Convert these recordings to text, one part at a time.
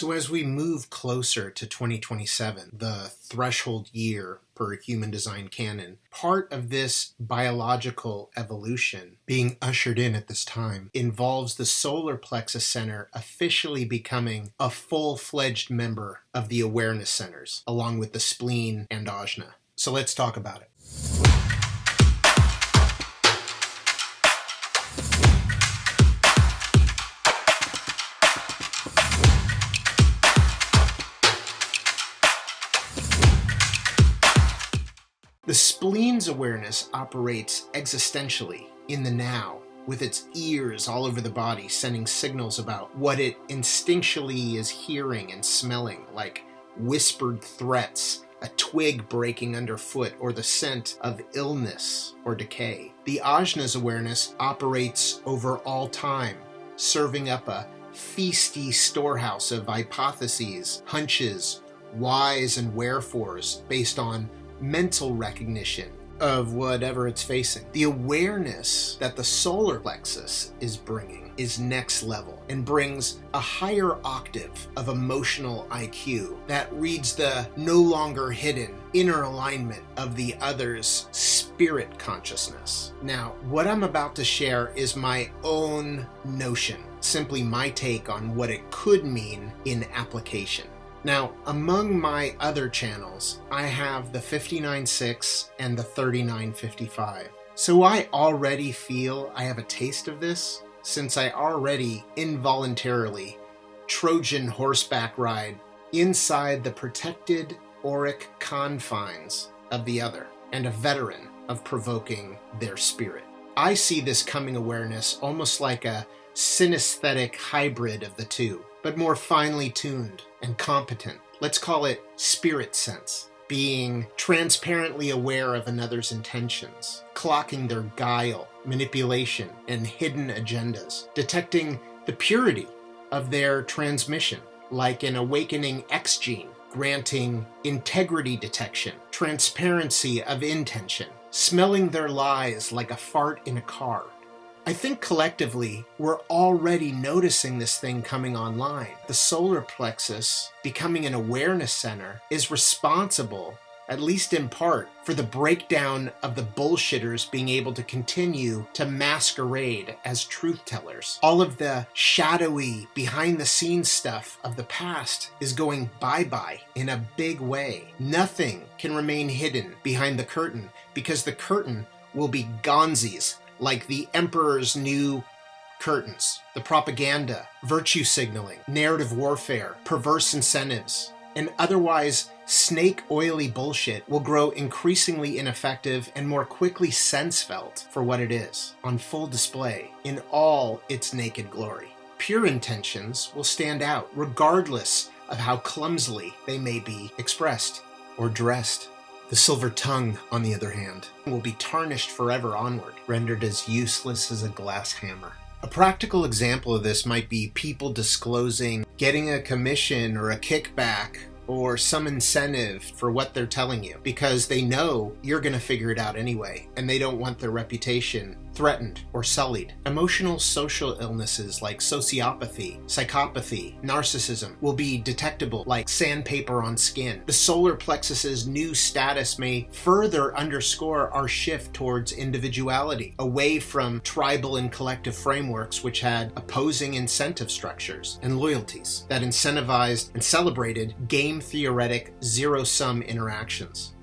So as we move closer to 2027, the threshold year per Human Design canon, part of this biological evolution being ushered in at this time involves the solar plexus center officially becoming a full-fledged member of the awareness centers, along with the spleen and ajna. So let's talk about it. The spleen's awareness operates existentially in the now, with its ears all over the body sending signals about what it instinctually is hearing and smelling, like whispered threats, a twig breaking underfoot, or the scent of illness or decay. The ajna's awareness operates over all time, serving up a feisty storehouse of hypotheses, hunches, whys and wherefores based on mental recognition of whatever it's facing. The awareness that the solar plexus is bringing is next level and brings a higher octave of emotional IQ that reads the no longer hidden inner alignment of the other's spirit consciousness. Now, what I'm about to share is my own notion, simply my take on what it could mean in application. Now, among my other channels, I have the 59.6 and the 39.55. So I already feel I have a taste of this, since I already involuntarily Trojan horseback ride inside the protected auric confines of the other, and a veteran of provoking their spirit. I see this coming awareness almost like a synesthetic hybrid of the two, but more finely tuned and competent. Let's call it spirit sense, being transparently aware of another's intentions, clocking their guile, manipulation, and hidden agendas, detecting the purity of their transmission, like an awakening X gene, granting integrity detection, transparency of intention, smelling their lies like a fart in a car. I think collectively, we're already noticing this thing coming online. The solar plexus, becoming an awareness center, is responsible, at least in part, for the breakdown of the bullshitters being able to continue to masquerade as truth tellers. All of the shadowy, behind-the-scenes stuff of the past is going bye-bye in a big way. Nothing can remain hidden behind the curtain, because the curtain will be gonzies, like the emperor's new curtains. The propaganda, virtue signaling, narrative warfare, perverse incentives, and otherwise snake oily bullshit will grow increasingly ineffective and more quickly sense-felt for what it is, on full display in all its naked glory. Pure intentions will stand out regardless of how clumsily they may be expressed or dressed. The silver tongue, on the other hand, will be tarnished forever onward, rendered as useless as a glass hammer. A practical example of this might be people disclosing getting a commission or a kickback or some incentive for what they're telling you, because they know you're going to figure it out anyway, and they don't want their reputation threatened or sullied. Emotional social illnesses like sociopathy, psychopathy, narcissism will be detectable like sandpaper on skin. The solar plexus's new status may further underscore our shift towards individuality, away from tribal and collective frameworks which had opposing incentive structures and loyalties that incentivized and celebrated game-theoretic zero-sum interactions.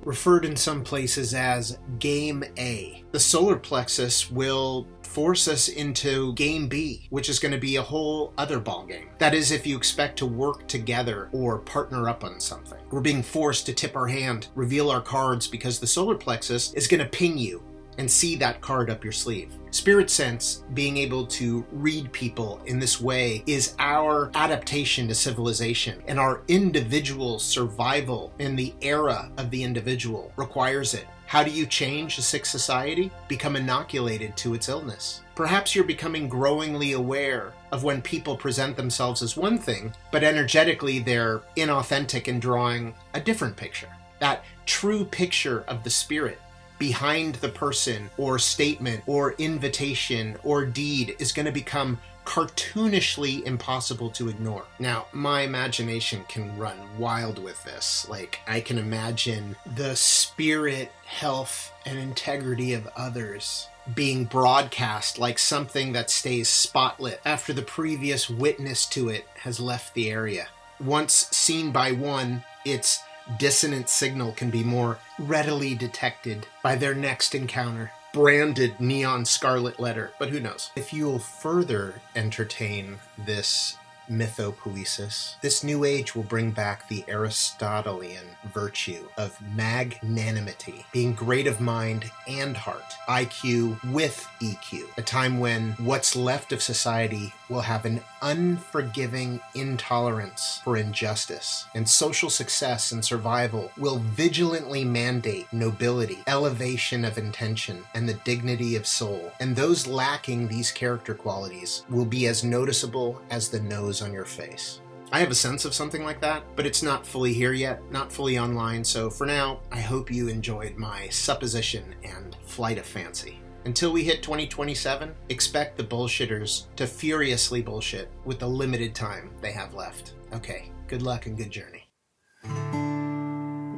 Referred in some places as Game A. The solar plexus will force us into Game B, which is going to be a whole other ballgame. That is, if you expect to work together or partner up on something. We're being forced to tip our hand, reveal our cards, because the solar plexus is going to ping you and see that card up your sleeve. Spirit sense, being able to read people in this way, is our adaptation to civilization, and our individual survival in the era of the individual requires it. How do you change a sick society? Become inoculated to its illness. Perhaps you're becoming growingly aware of when people present themselves as one thing, but energetically they're inauthentic and drawing a different picture. That true picture of the spirit behind the person or statement or invitation or deed is going to become cartoonishly impossible to ignore. Now, my imagination can run wild with this. Like, I can imagine the spirit, health, and integrity of others being broadcast like something that stays spotlit after the previous witness to it has left the area. Once seen by one, its dissonant signal can be more readily detected by their next encounter. Branded neon scarlet letter, but who knows? If you'll further entertain this mythopoesis, this new age will bring back the Aristotelian virtue of magnanimity, being great of mind and heart, IQ with EQ, a time when what's left of society will have an unforgiving intolerance for injustice, and social success and survival will vigilantly mandate nobility, elevation of intention, and the dignity of soul, and those lacking these character qualities will be as noticeable as the nose on your face. I have a sense of something like that, but it's not fully here yet, not fully online, so for now, I hope you enjoyed my supposition and flight of fancy. Until we hit 2027, expect the bullshitters to furiously bullshit with the limited time they have left. Okay, good luck and good journey.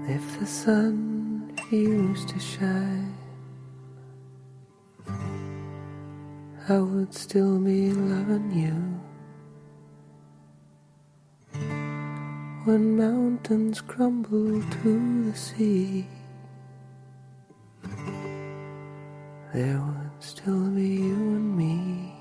If the sun used to shine, I would still be loving you. When mountains crumble to the sea, there would still be you and me.